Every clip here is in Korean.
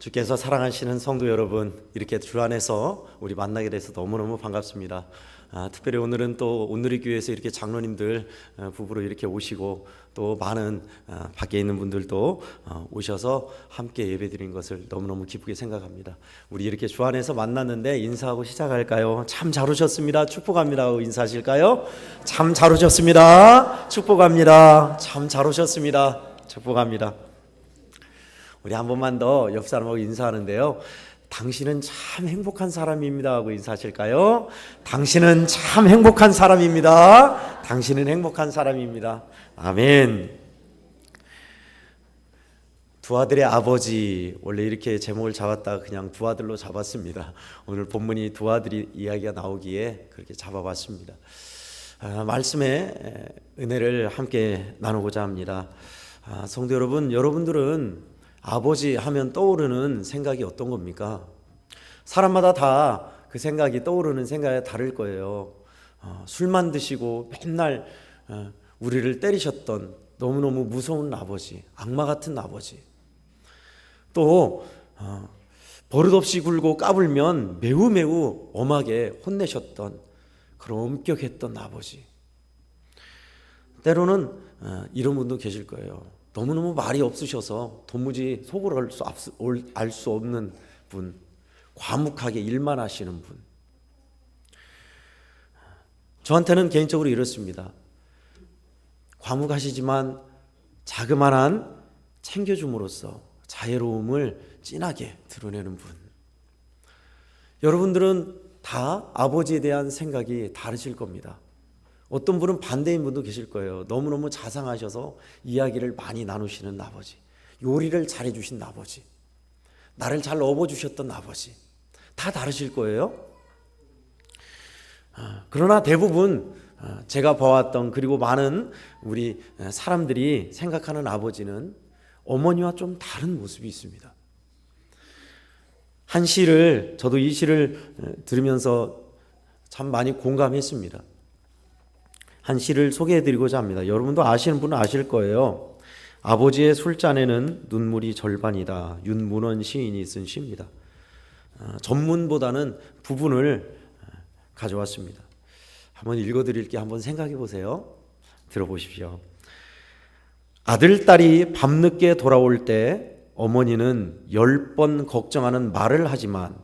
주께서 사랑하시는 성도 여러분, 이렇게 주 안에서 우리 만나게 돼서 너무너무 반갑습니다. 특별히 오늘은 또 온누리교회에서 이렇게 장로님들 부부로 이렇게 오시고 또 많은 밖에 있는 분들도 오셔서 함께 예배드린 것을 너무너무 기쁘게 생각합니다. 우리 이렇게 주 안에서 만났는데 인사하고 시작할까요? 참 잘 오셨습니다. 축복합니다 하고 인사하실까요? 참 잘 오셨습니다. 축복합니다. 참 잘 오셨습니다. 축복합니다. 우리 한 번만 더 옆 사람하고 인사하는데요. 당신은 참 행복한 사람입니다 하고 인사하실까요? 당신은 참 행복한 사람입니다. 당신은 행복한 사람입니다. 아멘. 두 아들의 아버지, 원래 이렇게 제목을 잡았다가 그냥 두 아들로 잡았습니다. 오늘 본문이 두 아들이 이야기가 나오기에 그렇게 잡아봤습니다. 말씀의 은혜를 함께 나누고자 합니다. 성도 여러분, 여러분들은 아버지 하면 떠오르는 생각이 어떤 겁니까? 사람마다 다 그 생각이 떠오르는 생각이 다를 거예요. 술만 드시고 맨날 우리를 때리셨던 너무너무 무서운 아버지, 악마 같은 아버지. 또 버릇없이 굴고 까불면 매우 엄하게 혼내셨던 그런 엄격했던 아버지. 때로는 이런 분도 계실 거예요. 너무너무 말이 없으셔서 도무지 속을 알 수 없는 분, 과묵하게 일만 하시는 분. 저한테는 개인적으로 이렇습니다. 과묵하시지만 자그마한 챙겨줌으로써 자애로움을 진하게 드러내는 분. 여러분들은 다 아버지에 대한 생각이 다르실 겁니다. 어떤 분은 반대인 분도 계실 거예요. 너무너무 자상하셔서 이야기를 많이 나누시는 아버지, 요리를 잘해주신 아버지, 나를 잘 업어주셨던 아버지, 다 다르실 거예요. 그러나 대부분 제가 봐왔던, 그리고 많은 우리 사람들이 생각하는 아버지는 어머니와 좀 다른 모습이 있습니다. 한 시를, 저도 이 시를 들으면서 참 많이 공감했습니다. 한 시를 소개해드리고자 합니다. 여러분도 아시는 분은 아실 거예요. 아버지의 술잔에는 눈물이 절반이다. 윤문원 시인이 쓴 시입니다. 전문보다는 부분을 가져왔습니다. 한번 읽어드릴게요. 한번 생각해 보세요. 들어보십시오. 아들, 딸이 밤늦게 돌아올 때 어머니는 10번 걱정하는 말을 하지만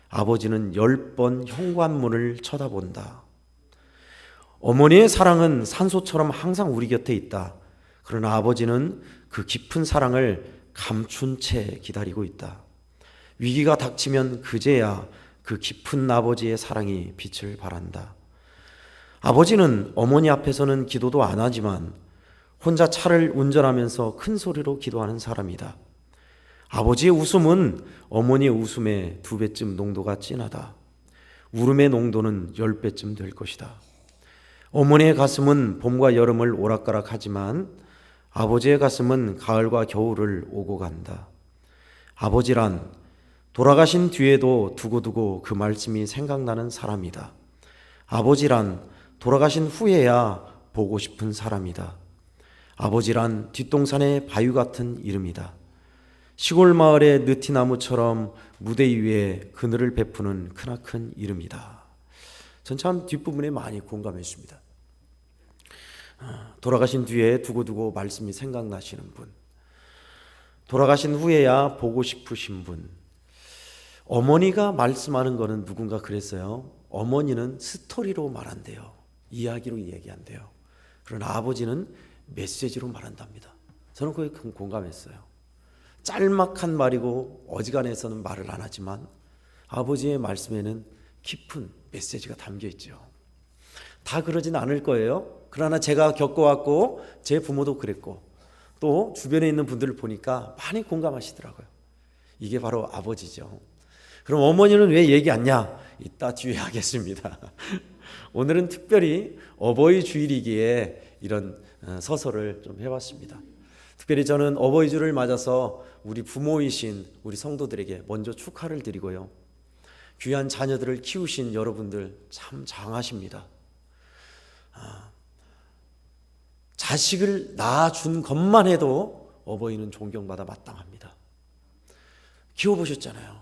아버지는 10번 현관문을 쳐다본다. 어머니의 사랑은 산소처럼 항상 우리 곁에 있다. 그러나 아버지는 그 깊은 사랑을 감춘 채 기다리고 있다. 위기가 닥치면 그제야 그 깊은 아버지의 사랑이 빛을 발한다. 아버지는 어머니 앞에서는 기도도 안 하지만 혼자 차를 운전하면서 큰 소리로 기도하는 사람이다. 아버지의 웃음은 어머니의 웃음의 2배쯤 농도가 진하다. 울음의 농도는 10배쯤 될 것이다. 어머니의 가슴은 봄과 여름을 오락가락하지만 아버지의 가슴은 가을과 겨울을 오고 간다. 아버지란 돌아가신 뒤에도 두고두고 그 말씀이 생각나는 사람이다. 아버지란 돌아가신 후에야 보고 싶은 사람이다. 아버지란 뒷동산의 바위 같은 이름이다. 시골 마을의 느티나무처럼 무대 위에 그늘을 베푸는 크나큰 이름이다. 전 참 뒷부분에 많이 공감했습니다. 돌아가신 뒤에 두고두고 말씀이 생각나시는 분, 돌아가신 후에야 보고 싶으신 분. 어머니가 말씀하는 거는 누군가 그랬어요. 어머니는 스토리로 말한대요. 이야기로 얘기한대요. 그러나 아버지는 메시지로 말한답니다. 저는 거기에 공감했어요. 짤막한 말이고 어지간해서는 말을 안 하지만 아버지의 말씀에는 깊은 메시지가 담겨 있죠. 다 그러진 않을 거예요. 그러나 제가 겪어왔고 제 부모도 그랬고 또 주변에 있는 분들을 보니까 많이 공감하시더라고요. 이게 바로 아버지죠. 그럼 어머니는 왜 얘기 안 냐? 이따 뒤에 하겠습니다. 오늘은 특별히 어버이 주일이기에 이런 서설을 좀 해봤습니다. 특별히 저는 어버이 주를 맞아서 우리 부모이신 우리 성도들에게 먼저 축하를 드리고요. 귀한 자녀들을 키우신 여러분들 참 장하십니다. 자식을 낳아준 것만 해도 어버이는 존경받아 마땅합니다. 키워보셨잖아요.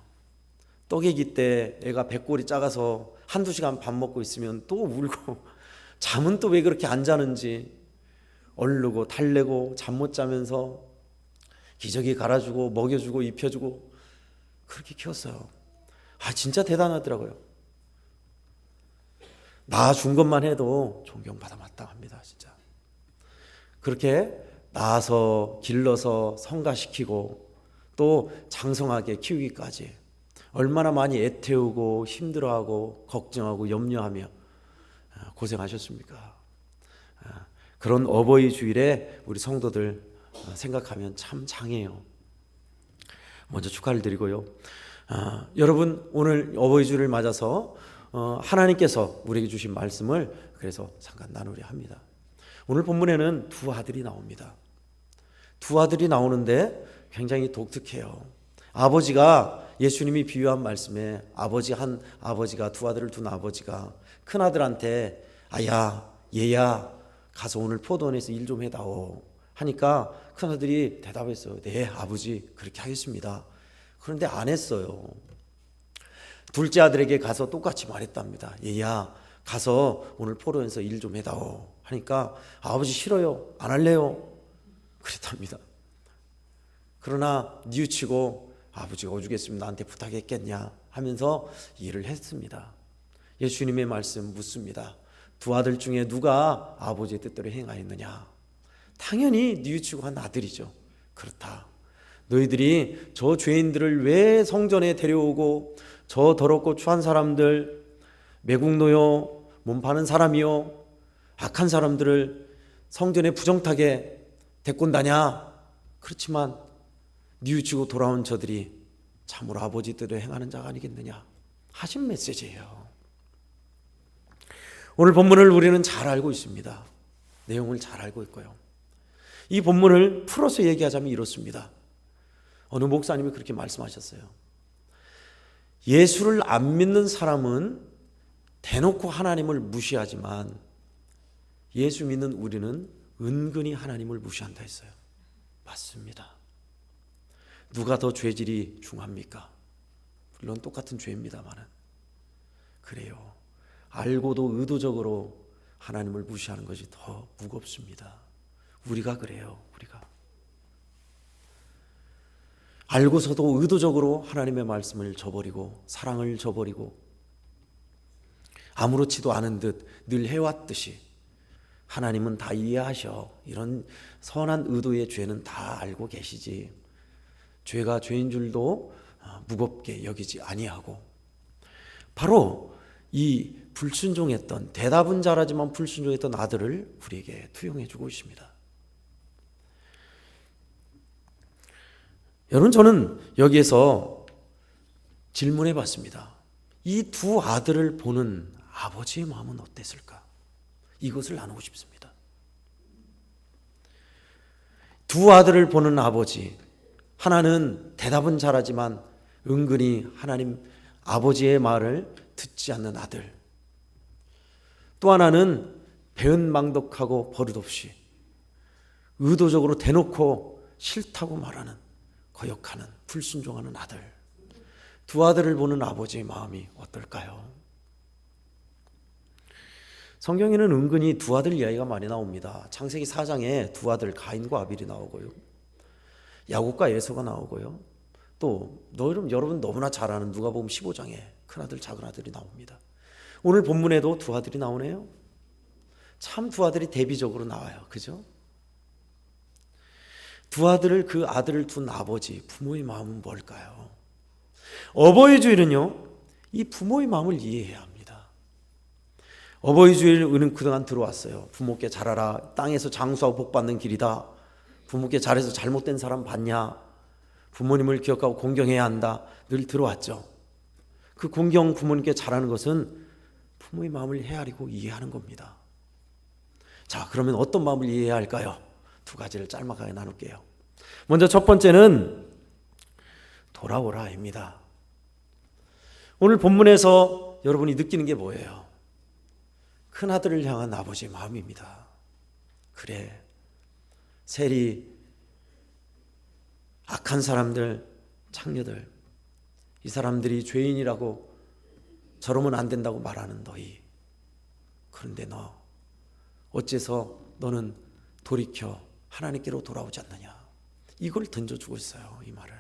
떡애기 때 애가 배꼽이 작아서 한두 시간 밥 먹고 있으면 또 울고 잠은 또 왜 그렇게 안 자는지 얼르고 달래고 잠 못 자면서 기저귀 갈아주고 먹여주고 입혀주고 그렇게 키웠어요. 진짜 대단하더라고요. 낳아준 것만 해도 존경받아 마땅합니다. 진짜 그렇게 낳아서 길러서 성가시키고 또 장성하게 키우기까지 얼마나 많이 애태우고 힘들어하고 걱정하고 염려하며 고생하셨습니까? 그런 어버이 주일에 우리 성도들 생각하면 참 장해요. 먼저 축하를 드리고요. 여러분 오늘 어버이 주일을 맞아서 하나님께서 우리에게 주신 말씀을 그래서 잠깐 나누려 합니다. 오늘 본문에는 두 아들이 나옵니다. 두 아들이 나오는데 굉장히 독특해요. 아버지가 예수님이 비유한 말씀에 아버지가 두 아들을 둔 아버지가 큰 아들한테 야 얘야 가서 오늘 포도원에서 일 좀 해다오 하니까 큰 아들이 대답했어요. 네 아버지 그렇게 하겠습니다. 그런데 안 했어요. 둘째 아들에게 가서 똑같이 말했답니다. 얘야 가서 오늘 포도원에서 일 좀 해다오 하니까 아버지 싫어요 안 할래요 그랬답니다. 그러나 뉘우치고 아버지가 오죽했으면 나한테 부탁했겠냐 하면서 일을 했습니다. 예수님의 말씀 묻습니다. 두 아들 중에 누가 아버지의 뜻대로 행하였느냐? 당연히 뉘우치고 한 아들이죠. 그렇다. 너희들이 저 죄인들을 왜 성전에 데려오고 저 더럽고 추한 사람들 매국노요 몸 파는 사람이요 악한 사람들을 성전에 부정타게 데리고 온다냐? 그렇지만 뉘우치고 돌아온 저들이 참으로 아버지 뜻대로 행하는 자가 아니겠느냐 하신 메시지예요. 오늘 본문을 우리는 잘 알고 있습니다. 내용을 잘 알고 있고요. 이 본문을 풀어서 얘기하자면 이렇습니다. 어느 목사님이 그렇게 말씀하셨어요. 예수를 안 믿는 사람은 대놓고 하나님을 무시하지만 예수 믿는 우리는 은근히 하나님을 무시한다 했어요. 맞습니다. 누가 더 죄질이 중합니까? 물론 똑같은 죄입니다만은 그래요. 알고도 의도적으로 하나님을 무시하는 것이 더 무겁습니다. 우리가 그래요. 우리가 알고서도 의도적으로 하나님의 말씀을 저버리고 사랑을 저버리고 아무렇지도 않은 듯 늘 해왔듯이 하나님은 다 이해하셔 이런 선한 의도의 죄는 다 알고 계시지 죄가 죄인 줄도 무겁게 여기지 아니하고 바로 이 불순종했던 대답은 잘하지만 불순종했던 아들을 우리에게 투영해 주고 있습니다. 여러분 저는 여기에서 질문해 봤습니다. 이 두 아들을 보는 아버지의 마음은 어땠을까? 이것을 나누고 싶습니다. 두 아들을 보는 아버지 하나는 대답은 잘하지만 은근히 하나님 아버지의 말을 듣지 않는 아들 또 하나는 배은망덕하고 버릇없이 의도적으로 대놓고 싫다고 말하는 거역하는 불순종하는 아들 두 아들을 보는 아버지의 마음이 어떨까요? 성경에는 은근히 두 아들 이야기가 많이 나옵니다. 창세기 4장에 두 아들 가인과 아벨이 나오고요. 야곱과 에서가 나오고요. 또 여러분 너무나 잘 아는 누가복음 15장에 큰아들 작은아들이 나옵니다. 오늘 본문에도 두 아들이 나오네요. 참 두 아들이 대비적으로 나와요. 그죠? 두 아들을 그 아들을 둔 아버지 부모의 마음은 뭘까요? 어버이 주일은요 이 부모의 마음을 이해해야 합니다. 어버이 주일은 그동안 들어왔어요. 부모께 잘하라 땅에서 장수하고 복받는 길이다. 부모께 잘해서 잘못된 사람 봤냐? 부모님을 기억하고 공경해야 한다. 늘 들어왔죠. 그 공경 부모님께 잘하는 것은 부모의 마음을 헤아리고 이해하는 겁니다. 자, 그러면 어떤 마음을 이해해야 할까요? 두 가지를 짤막하게 나눌게요. 먼저 첫 번째는 돌아오라입니다. 오늘 본문에서 여러분이 느끼는 게 뭐예요? 큰아들을 향한 아버지의 마음입니다. 그래, 세리, 악한 사람들, 창녀들 이 사람들이 죄인이라고 저러면 안 된다고 말하는 너희. 그런데 너 어째서 너는 돌이켜 하나님께로 돌아오지 않느냐. 이걸 던져주고 있어요. 이 말을.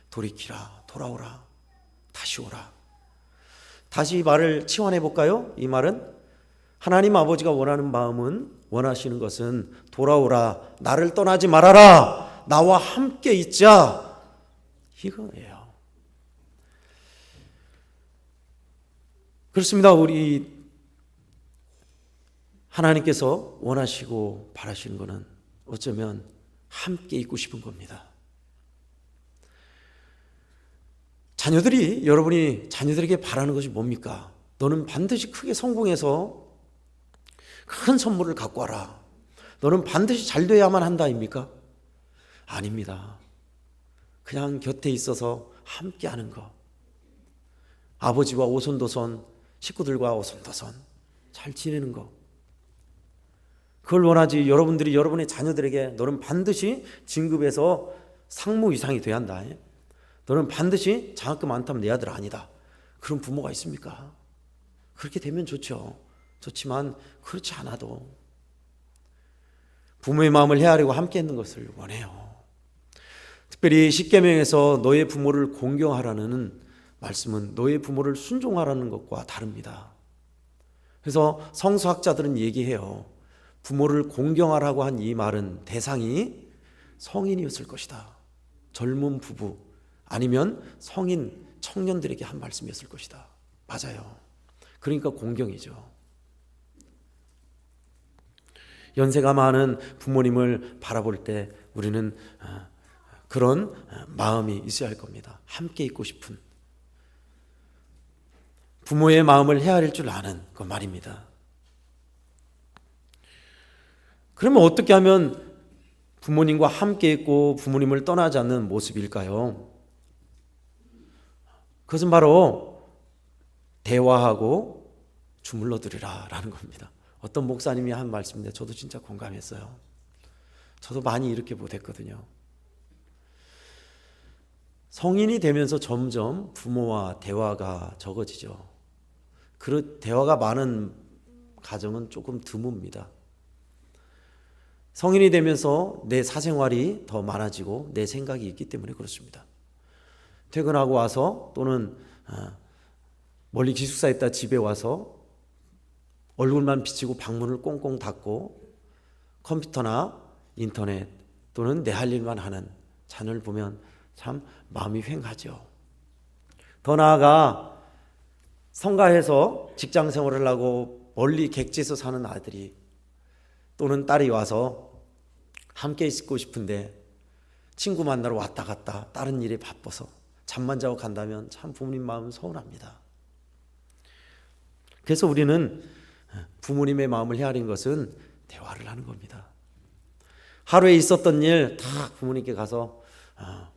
돌이키라, 돌아오라, 다시 오라. 다시 이 말을 치환해 볼까요? 이 말은 하나님 아버지가 원하시는 것은 돌아오라, 나를 떠나지 말아라, 나와 함께 있자, 이거예요. 그렇습니다. 우리 하나님께서 원하시고 바라시는 것은 어쩌면 함께 있고 싶은 겁니다. 여러분이 자녀들에게 바라는 것이 뭡니까? 너는 반드시 크게 성공해서 큰 선물을 갖고 와라. 너는 반드시 잘 돼야만 한다입니까? 아닙니다. 그냥 곁에 있어서 함께 하는 것. 아버지와 오손도손, 식구들과 오손도손 잘 지내는 것. 그걸 원하지. 여러분들이 여러분의 자녀들에게 너는 반드시 진급해서 상무 이상이 돼야 한다. 너는 반드시 장학금 안 타면 내 아들 아니다. 그런 부모가 있습니까? 그렇게 되면 좋죠. 좋지만 그렇지 않아도 부모의 마음을 헤아리고 함께 있는 것을 원해요. 특별히 십계명에서 너의 부모를 공경하라는 말씀은 너의 부모를 순종하라는 것과 다릅니다. 그래서 성서학자들은 얘기해요. 부모를 공경하라고 한 이 말은 대상이 성인이었을 것이다. 젊은 부부 아니면 성인 청년들에게 한 말씀이었을 것이다. 맞아요. 그러니까 공경이죠. 연세가 많은 부모님을 바라볼 때 우리는 그런 마음이 있어야 할 겁니다. 함께 있고 싶은 부모의 마음을 헤아릴 줄 아는 그 말입니다. 그러면 어떻게 하면 부모님과 함께 있고 부모님을 떠나지 않는 모습일까요? 그것은 바로 대화하고 주물러 드리라 라는 겁니다. 어떤 목사님이 한 말씀인데 저도 진짜 공감했어요. 저도 많이 이렇게 못했거든요. 성인이 되면서 점점 부모와 대화가 적어지죠. 그 대화가 많은 가정은 조금 드뭅니다. 성인이 되면서 내 사생활이 더 많아지고 내 생각이 있기 때문에 그렇습니다. 퇴근하고 와서 또는 멀리 기숙사에 있다 집에 와서 얼굴만 비치고 방문을 꽁꽁 닫고 컴퓨터나 인터넷 또는 내 할 일만 하는 자녀를 보면 참 마음이 휑하죠. 더 나아가 성가해서 직장 생활을 하고 멀리 객지에서 사는 아들이 또는 딸이 와서 함께 있고 싶은데 친구 만나러 왔다 갔다 다른 일에 바빠서 잠만 자고 간다면 참 부모님 마음은 서운합니다. 그래서 우리는 부모님의 마음을 헤아린 것은 대화를 하는 겁니다. 하루에 있었던 일 다 부모님께 가서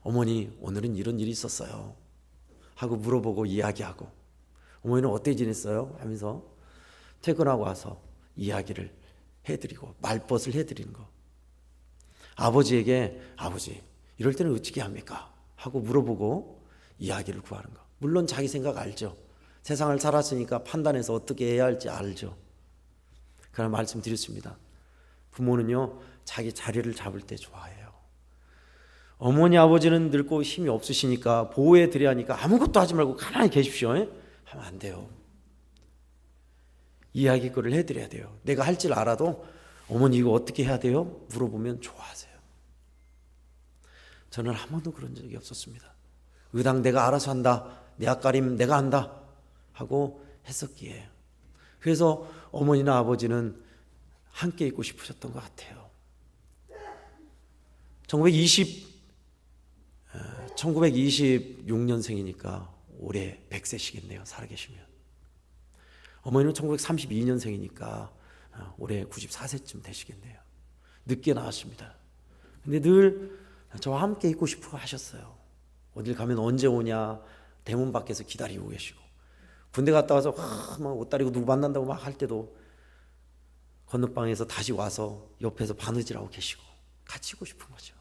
어머니 오늘은 이런 일이 있었어요 하고 물어보고 이야기하고 어머니는 어떻게 지냈어요? 하면서 퇴근하고 와서 이야기를 해드리고 말벗을 해드리는 거. 아버지에게 아버지 이럴 때는 어떻게 합니까? 하고 물어보고 이야기를 구하는 거. 물론 자기 생각 알죠. 세상을 살았으니까 판단해서 어떻게 해야 할지 알죠. 그런 말씀드렸습니다. 부모는요 자기 자리를 잡을 때 좋아해요. 어머니 아버지는 늙고 힘이 없으시니까 보호해 드려야 하니까 아무것도 하지 말고 가만히 계십시오 하면 안 돼요. 이야기거리를 해드려야 돼요. 내가 할 줄 알아도 어머니 이거 어떻게 해야 돼요? 물어보면 좋아하세요. 저는 한 번도 그런 적이 없었습니다. 의당 내가 알아서 한다. 내 앞가림 내가 한다 하고 했었기에 그래서 어머니나 아버지는 함께 있고 싶으셨던 것 같아요. 1926년생이니까 올해 100세시겠네요. 살아계시면. 어머니는 1932년생이니까 올해 94세쯤 되시겠네요. 늦게 나왔습니다. 근데 늘 저와 함께 있고 싶어 하셨어요. 어딜 가면 언제 오냐 대문 밖에서 기다리고 계시고 군대 갔다 와서 막 옷 다리고 누구 만난다고 막 할 때도 건너방에서 다시 와서 옆에서 바느질하고 계시고 같이 있고 싶은 거죠.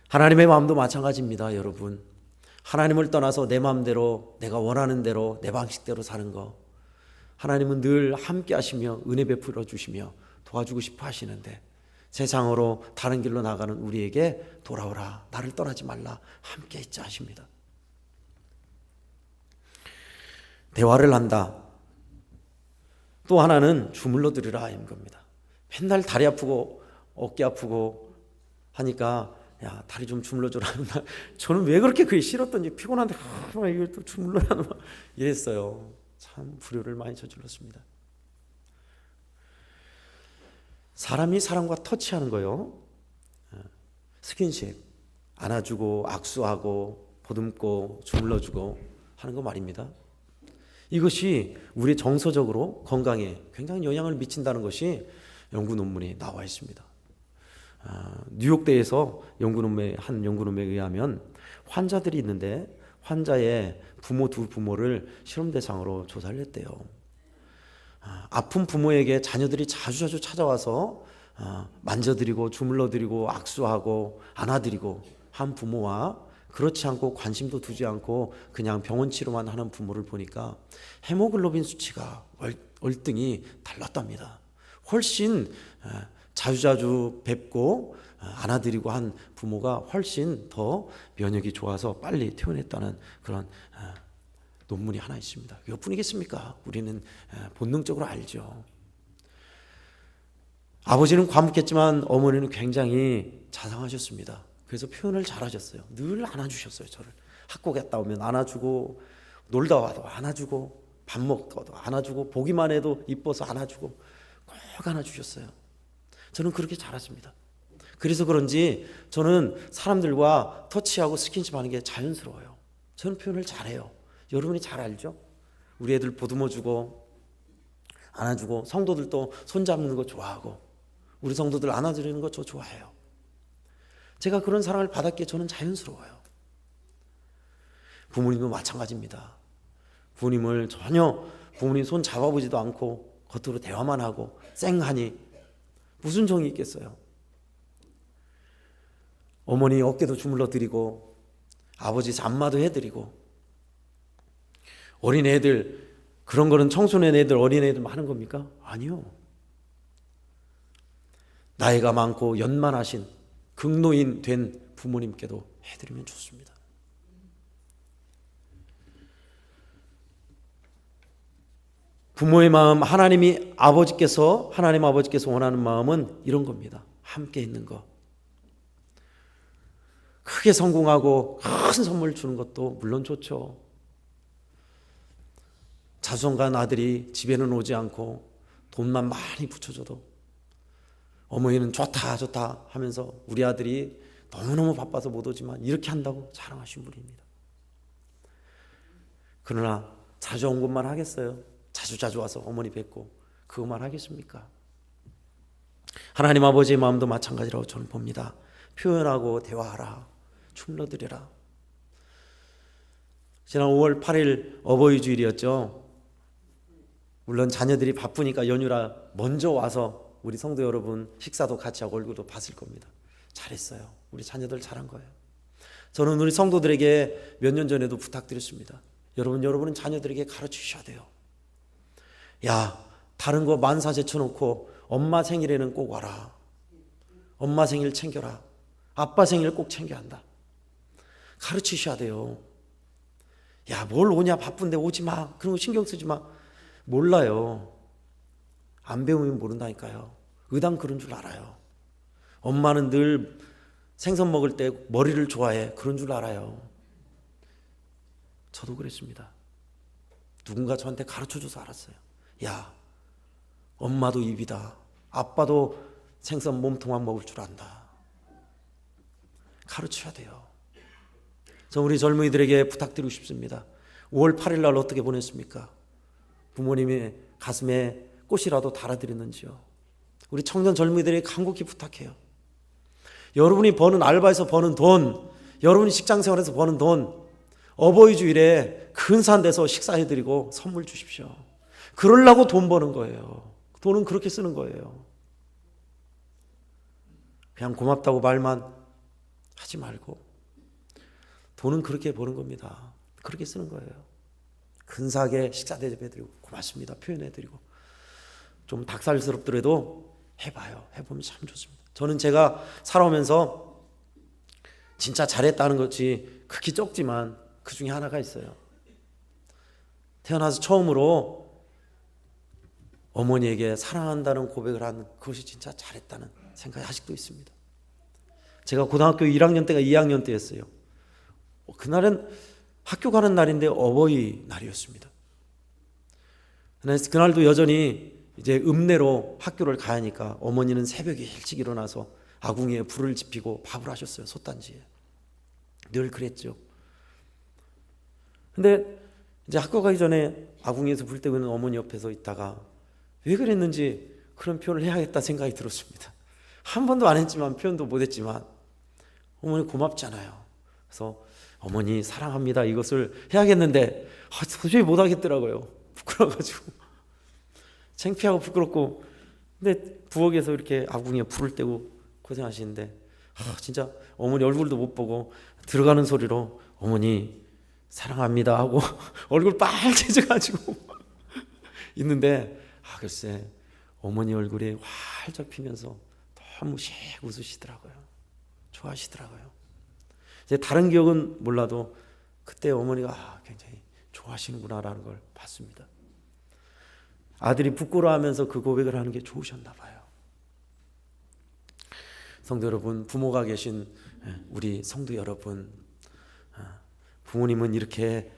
하나님의 마음도 마찬가지입니다, 여러분. 하나님을 떠나서 내 마음대로, 내가 원하는 대로, 내 방식대로 사는 거, 하나님은 늘 함께 하시며 은혜 베풀어 주시며 도와주고 싶어 하시는데, 세상으로 다른 길로 나가는 우리에게 돌아오라, 나를 떠나지 말라, 함께 있자 하십니다. 대화를 한다. 또 하나는 주물러 드리라 인 겁니다. 맨날 다리 아프고 어깨 아프고 하니까 야, 다리 좀 주물러 줘라. 저는 왜 그렇게 그게 싫었던지, 피곤한데 이걸 또 주물러라는 이랬어요. 참 불효를 많이 저질렀습니다. 사람이 사람과 터치하는 거요, 스킨십, 안아주고 악수하고 보듬고 주물러주고 하는 거 말입니다. 이것이 우리 정서적으로 건강에 굉장히 영향을 미친다는 것이 연구 논문이 나와 있습니다. 뉴욕대에서 한 연구 논문에 의하면 환자들이 있는데 환자의 두 부모를 실험 대상으로 조사를 했대요. 아픈 부모에게 자녀들이 자주 찾아와서 만져드리고 주물러드리고 악수하고 안아드리고 한 부모와 그렇지 않고 관심도 두지 않고 그냥 병원 치료만 하는 부모를 보니까 헤모글로빈 수치가 월등히 달랐답니다. 훨씬 자주자주 뵙고 안아드리고 한 부모가 훨씬 더 면역이 좋아서 빨리 퇴원했다는 그런 논문이 하나 있습니다. 몇 분이겠습니까? 우리는 본능적으로 알죠. 아버지는 과묵했지만 어머니는 굉장히 자상하셨습니다. 그래서 표현을 잘하셨어요. 늘 안아주셨어요. 저를 학교 갔다 오면 안아주고, 놀다 와도 안아주고, 밥 먹어도 안아주고, 보기만 해도 이뻐서 안아주고, 꼭 안아주셨어요. 저는 그렇게 자랐습니다. 그래서 그런지 저는 사람들과 터치하고 스킨십하는 게 자연스러워요. 저는 표현을 잘해요. 여러분이 잘 알죠? 우리 애들 보듬어주고 안아주고, 성도들도 손잡는 거 좋아하고, 우리 성도들 안아주는 거 저 좋아해요. 제가 그런 사랑을 받았기에 저는 자연스러워요. 부모님도 마찬가지입니다. 부모님 손 잡아보지도 않고 겉으로 대화만 하고 쌩하니 무슨 정이 있겠어요? 어머니 어깨도 주물러 드리고 아버지 잠마도 해드리고, 어린애들, 그런 거는 청소년 애들, 어린애들만 하는 겁니까? 아니요. 나이가 많고 연만하신 극노인 된 부모님께도 해드리면 좋습니다. 부모의 마음, 하나님 아버지께서 원하는 마음은 이런 겁니다. 함께 있는 거. 크게 성공하고 큰 선물 주는 것도 물론 좋죠. 자수성가한 아들이 집에는 오지 않고 돈만 많이 붙여줘도 어머니는 좋다 하면서 우리 아들이 너무너무 바빠서 못 오지만 이렇게 한다고 자랑하신 분입니다. 그러나 자주 온 것만 하겠어요? 자주 와서 어머니 뵙고 그것만 하겠습니까? 하나님 아버지의 마음도 마찬가지라고 저는 봅니다. 표현하고 대화하라, 주물러드리라. 지난 5월 8일 어버이 주일이었죠. 물론 자녀들이 바쁘니까 연휴라 먼저 와서 우리 성도 여러분 식사도 같이 하고 얼굴도 봤을 겁니다. 잘했어요. 우리 자녀들 잘한 거예요. 저는 우리 성도들에게 몇 년 전에도 부탁드렸습니다. 여러분은 자녀들에게 가르치셔야 돼요. 야, 다른 거 만사 제쳐놓고 엄마 생일에는 꼭 와라. 엄마 생일 챙겨라. 아빠 생일 꼭 챙겨야 한다. 가르치셔야 돼요. 야, 뭘 오냐, 바쁜데 오지 마. 그런 거 신경 쓰지 마. 몰라요. 안 배우면 모른다니까요. 의당 그런 줄 알아요. 엄마는 늘 생선 먹을 때 머리를 좋아해. 그런 줄 알아요. 저도 그랬습니다. 누군가 저한테 가르쳐줘서 알았어요. 야, 엄마도 입이다. 아빠도 생선 몸통만 먹을 줄 안다. 가르쳐야 돼요. 저 우리 젊은이들에게 부탁드리고 싶습니다. 5월 8일 날 어떻게 보냈습니까? 부모님의 가슴에 꽃이라도 달아드렸는지요? 우리 청년 젊은이들에게 간곡히 부탁해요. 여러분이 버는 알바에서 버는 돈, 여러분이 직장생활에서 버는 돈, 어버이 주일에 근사한 데서 식사해드리고 선물 주십시오. 그러려고 돈 버는 거예요. 돈은 그렇게 쓰는 거예요. 그냥 고맙다고 말만 하지 말고 돈은 그렇게 버는 겁니다. 그렇게 쓰는 거예요. 근사하게 식사 대접해드리고 고맙습니다 표현해드리고 좀 닭살스럽더라도 해봐요. 해보면 참 좋습니다. 저는 제가 살아오면서 진짜 잘했다는 것이 극히 적지만 그 중에 하나가 있어요. 태어나서 처음으로 어머니에게 사랑한다는 고백을 한 그것이 진짜 잘했다는 생각이 아직도 있습니다. 제가 고등학교 1학년 때가 2학년 때였어요. 그날은 학교 가는 날인데 어버이날이었습니다. 그날도 여전히 이제 읍내로 학교를 가야 하니까 어머니는 새벽에 일찍 일어나서 아궁이에 불을 지피고 밥을 하셨어요. 솥단지에. 늘 그랬죠. 근데 이제 학교 가기 전에 아궁이에서 불 때고 있는 어머니 옆에서 있다가 왜 그랬는지 그런 표현을 해야겠다 생각이 들었습니다. 한 번도 안 했지만 표현도 못 했지만 어머니 고맙잖아요. 그래서 어머니 사랑합니다 이것을 해야겠는데 도저히 못 하겠더라고요. 부끄러워가지고 창피하고 부끄럽고. 근데 부엌에서 이렇게 아궁이에 불을 떼고 고생하시는데 진짜 어머니 얼굴도 못 보고 들어가는 소리로 어머니 사랑합니다 하고 얼굴 빨개져가지고 있는데 글쎄 어머니 얼굴이 활짝 피면서 너무 씩 웃으시더라고요. 좋아하시더라고요. 이제 다른 기억은 몰라도 그때 어머니가 굉장히 좋아하시는구나라는 걸 봤습니다. 아들이 부끄러워하면서 그 고백을 하는 게 좋으셨나 봐요. 성도 여러분, 부모가 계신 우리 성도 여러분, 부모님은 이렇게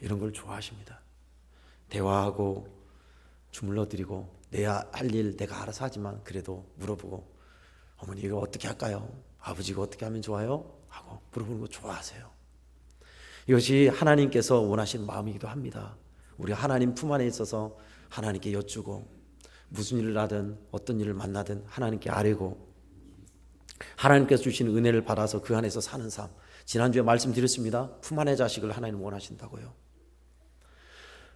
이런 걸 좋아하십니다. 대화하고 주물러드리고 내야 할 일 내가 알아서 하지만 그래도 물어보고 어머니 이거 어떻게 할까요? 아버지 이거 어떻게 하면 좋아요? 하고 물어보는 거 좋아하세요. 이것이 하나님께서 원하시는 마음이기도 합니다. 우리 하나님 품 안에 있어서 하나님께 여쭈고 무슨 일을 하든 어떤 일을 만나든 하나님께 아뢰고 하나님께서 주시는 은혜를 받아서 그 안에서 사는 삶. 지난주에 말씀드렸습니다. 품 안의 자식을 하나님 원하신다고요.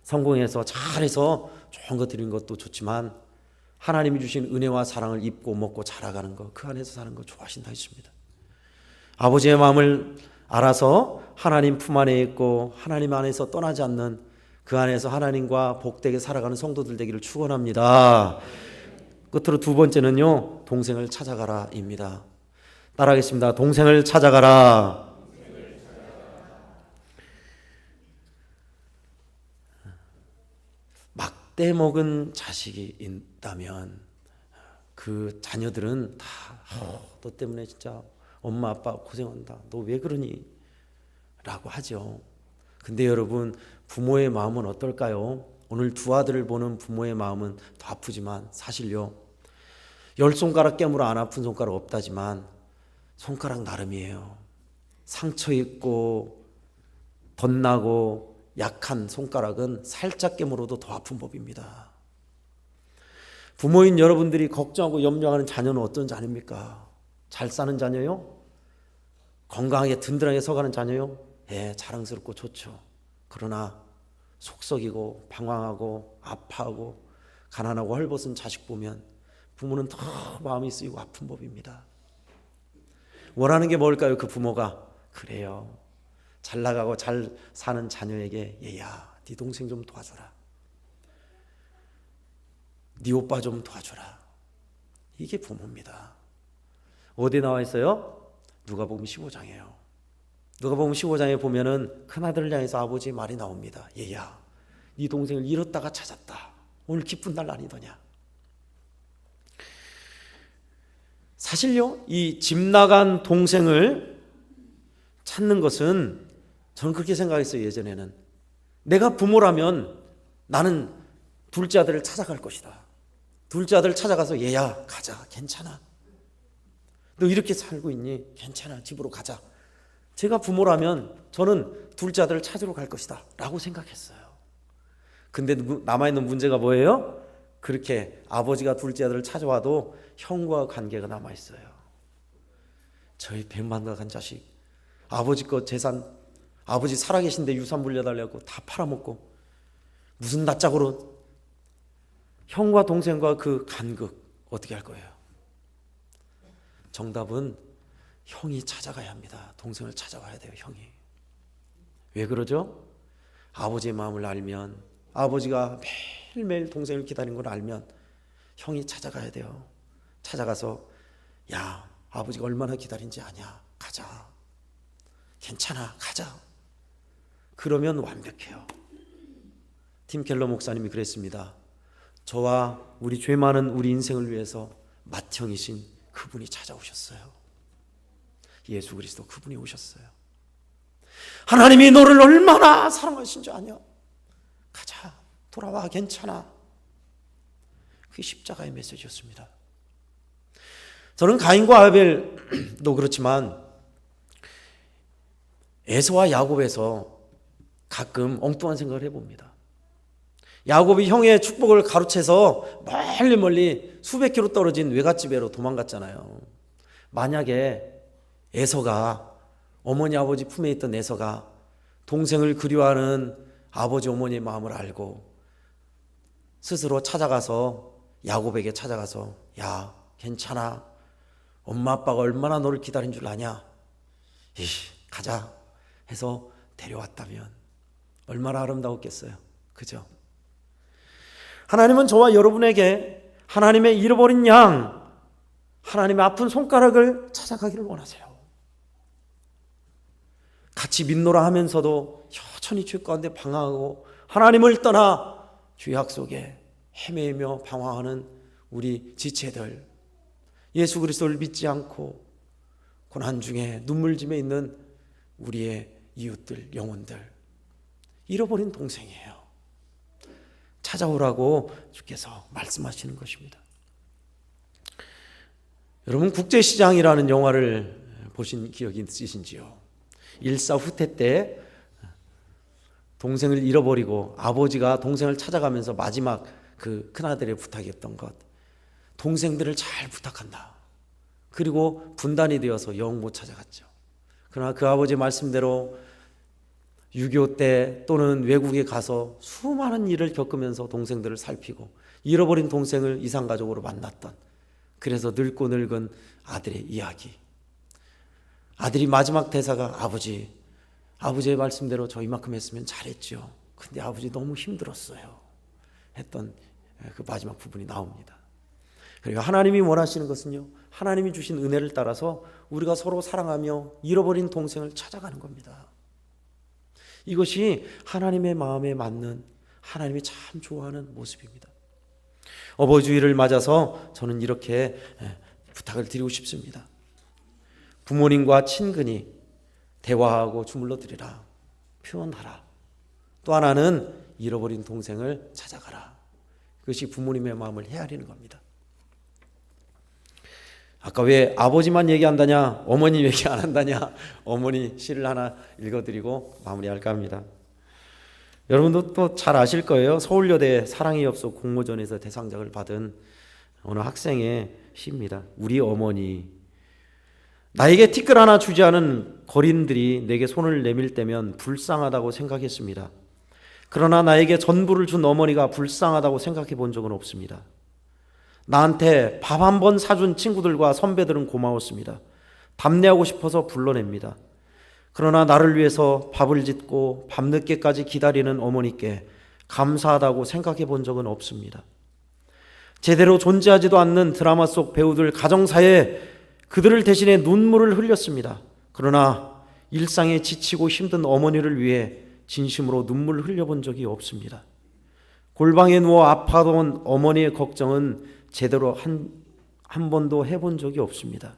성공해서 잘해서 좋은 것 드리는 것도 좋지만 하나님이 주신 은혜와 사랑을 입고 먹고 자라가는 것, 그 안에서 사는 거 좋아하신다 했습니다. 아버지의 마음을 알아서 하나님 품 안에 있고 하나님 안에서 떠나지 않는 그 안에서 하나님과 복되게 살아가는 성도들 되기를 축원합니다. 끝으로 두 번째는요, 동생을 찾아가라입니다. 따라하겠습니다. 동생을 찾아가라. 막대 먹은 자식이 있다면 그 자녀들은 다 너 때문에 진짜 엄마 아빠 고생한다. 너 왜 그러니? 라고 하죠. 근데 여러분, 부모의 마음은 어떨까요? 오늘 두 아들을 보는 부모의 마음은 더 아프지만 사실요, 10손가락 깨물어 안 아픈 손가락 없다지만 손가락 나름이에요. 상처 있고 덧나고 약한 손가락은 살짝 깨물어도 더 아픈 법입니다. 부모인 여러분들이 걱정하고 염려하는 자녀는 어떤 자녀입니까? 잘 사는 자녀요? 건강하게 든든하게 서가는 자녀요? 예, 자랑스럽고 좋죠. 그러나 속썩이고 방황하고 아파하고 가난하고 헐벗은 자식 보면 부모는 더 마음이 쓰이고 아픈 법입니다. 원하는 게 뭘까요? 그 부모가 그래요. 잘 나가고 잘 사는 자녀에게 얘야, 네 동생 좀 도와줘라. 네 오빠 좀 도와줘라. 이게 부모입니다. 어디 나와 있어요? 누가복음 15장이에요. 누가복음 15장에 보면은 큰아들을 향해서 아버지의 말이 나옵니다. 얘야, 네 동생을 잃었다가 찾았다. 오늘 기쁜 날 아니더냐. 사실요, 이 집 나간 동생을 찾는 것은 저는 그렇게 생각했어요. 예전에는 내가 부모라면 나는 둘째 아들을 찾아갈 것이다. 둘째 아들을 찾아가서 얘야 가자, 괜찮아, 너 이렇게 살고 있니? 괜찮아, 집으로 가자. 제가 부모라면 저는 둘째 아들을 찾으러 갈 것이다 라고 생각했어요. 근데 남아있는 문제가 뭐예요? 그렇게 아버지가 둘째 아들을 찾아와도 형과 관계가 남아있어요. 저희 100만 간 자식, 아버지 거 재산, 아버지 살아계신데 유산 물려달라고 다 팔아먹고 무슨 낯짝으로 형과 동생과 그 간극 어떻게 할 거예요? 정답은 형이 찾아가야 합니다. 동생을 찾아가야 돼요. 형이. 왜 그러죠? 아버지의 마음을 알면, 아버지가 매일매일 동생을 기다리는 걸 알면 형이 찾아가야 돼요. 찾아가서 야, 아버지가 얼마나 기다린지 아냐? 가자. 괜찮아, 가자. 그러면 완벽해요. 팀 켈러 목사님이 그랬습니다. 저와 우리 죄 많은 우리 인생을 위해서 맏형이신 그분이 찾아오셨어요. 예수 그리스도 그분이 오셨어요. 하나님이 너를 얼마나 사랑하신 줄 아냐? 가자, 돌아와, 괜찮아. 그게 십자가의 메시지였습니다. 저는 가인과 아벨도 그렇지만 에서와 야곱에서 가끔 엉뚱한 생각을 해봅니다. 야곱이 형의 축복을 가로채서 멀리 수백 킬로 떨어진 외갓집으로 도망갔잖아요. 만약에 에서가, 어머니 아버지 품에 있던 에서가 동생을 그리워하는 아버지 어머니의 마음을 알고 스스로 찾아가서 야곱에게 찾아가서 야, 괜찮아, 엄마 아빠가 얼마나 너를 기다린 줄 아냐, 가자 해서 데려왔다면 얼마나 아름다웠겠어요. 그죠? 하나님은 저와 여러분에게 하나님의 잃어버린 양, 하나님의 아픈 손가락을 찾아가기를 원하세요. 같이 믿노라 하면서도 여전히 죄 가운데 방황하고 하나님을 떠나 죄악 속에 헤매며 방황하는 우리 지체들, 예수 그리스도를 믿지 않고 고난 중에 눈물짐에 있는 우리의 이웃들, 영혼들, 잃어버린 동생이에요. 찾아오라고 주께서 말씀하시는 것입니다. 여러분, 국제시장이라는 영화를 보신 기억이 있으신지요? 일사후퇴 때 동생을 잃어버리고 아버지가 동생을 찾아가면서 마지막 그 큰아들의 부탁이었던 것, 동생들을 잘 부탁한다. 그리고 분단이 되어서 영 못 찾아갔죠. 그러나 그 아버지 말씀대로 6.25 때 또는 외국에 가서 수많은 일을 겪으면서 동생들을 살피고 잃어버린 동생을 이산가족으로 만났던, 그래서 늙고 늙은 아들의 이야기. 아들이 마지막 대사가 아버지의 말씀대로 저 이만큼 했으면 잘했죠. 근데 아버지 너무 힘들었어요. 했던 그 마지막 부분이 나옵니다. 그러니까 하나님이 원하시는 것은요, 하나님이 주신 은혜를 따라서 우리가 서로 사랑하며 잃어버린 동생을 찾아가는 겁니다. 이것이 하나님의 마음에 맞는, 하나님이 참 좋아하는 모습입니다. 어버이주일을 맞아서 저는 이렇게 부탁을 드리고 싶습니다. 부모님과 친근히 대화하고 주물러 드리라, 표현하라. 또 하나는 잃어버린 동생을 찾아가라. 그것이 부모님의 마음을 헤아리는 겁니다. 아까 왜 아버지만 얘기한다냐, 어머니 얘기 안 한다냐, 어머니 시를 하나 읽어드리고 마무리할까 합니다. 여러분도 또 잘 아실 거예요. 서울여대 사랑의 엽서 공모전에서 대상작을 받은 어느 학생의 시입니다. 우리 어머니. 나에게 티끌 하나 주지 않은 거린들이 내게 손을 내밀 때면 불쌍하다고 생각했습니다. 그러나 나에게 전부를 준 어머니가 불쌍하다고 생각해 본 적은 없습니다. 나한테 밥 한 번 사준 친구들과 선배들은 고마웠습니다. 답례하고 싶어서 불러냅니다. 그러나 나를 위해서 밥을 짓고 밤늦게까지 기다리는 어머니께 감사하다고 생각해 본 적은 없습니다. 제대로 존재하지도 않는 드라마 속 배우들 가정사에 그들을 대신해 눈물을 흘렸습니다. 그러나 일상에 지치고 힘든 어머니를 위해 진심으로 눈물을 흘려본 적이 없습니다. 골방에 누워 아파하던 어머니의 걱정은 제대로 한 번도 해본 적이 없습니다.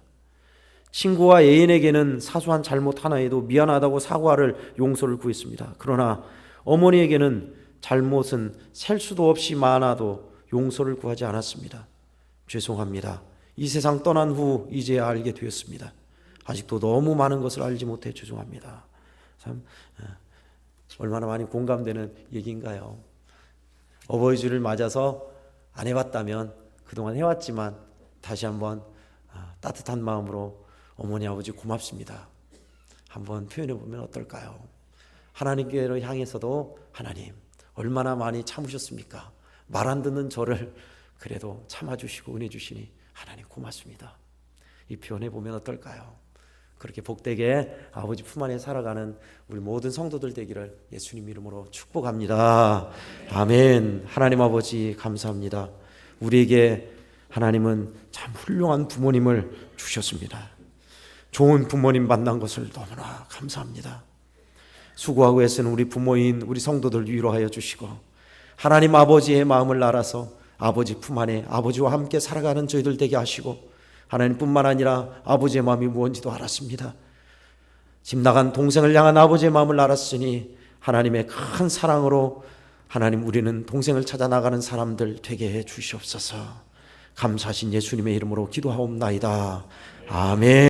친구와 애인에게는 사소한 잘못 하나에도 미안하다고 사과를, 용서를 구했습니다. 그러나 어머니에게는 잘못은 셀 수도 없이 많아도 용서를 구하지 않았습니다. 죄송합니다. 이 세상 떠난 후 이제야 알게 되었습니다. 아직도 너무 많은 것을 알지 못해 죄송합니다. 참 얼마나 많이 공감되는 얘기인가요? 어버이주를 맞아서 안 해봤다면, 그동안 해왔지만 다시 한번 따뜻한 마음으로 어머니 아버지 고맙습니다 한번 표현해 보면 어떨까요? 하나님께로 향해서도 하나님 얼마나 많이 참으셨습니까? 말 안 듣는 저를 그래도 참아주시고 은혜 주시니 하나님 고맙습니다. 이 표현해 보면 어떨까요? 그렇게 복되게 아버지 품 안에 살아가는 우리 모든 성도들 되기를 예수님 이름으로 축복합니다. 아멘. 하나님 아버지 감사합니다. 우리에게 하나님은 참 훌륭한 부모님을 주셨습니다. 좋은 부모님 만난 것을 너무나 감사합니다. 수고하고 애쓰는 우리 부모인 우리 성도들 위로하여 주시고 하나님 아버지의 마음을 알아서 아버지 품 안에 아버지와 함께 살아가는 저희들 되게 하시고 하나님뿐만 아니라 아버지의 마음이 무엇인지도 알았습니다. 집 나간 동생을 향한 아버지의 마음을 알았으니 하나님의 큰 사랑으로 하나님 우리는 동생을 찾아 나가는 사람들 되게 해 주시옵소서. 감사하신 예수님의 이름으로 기도하옵나이다. 아멘.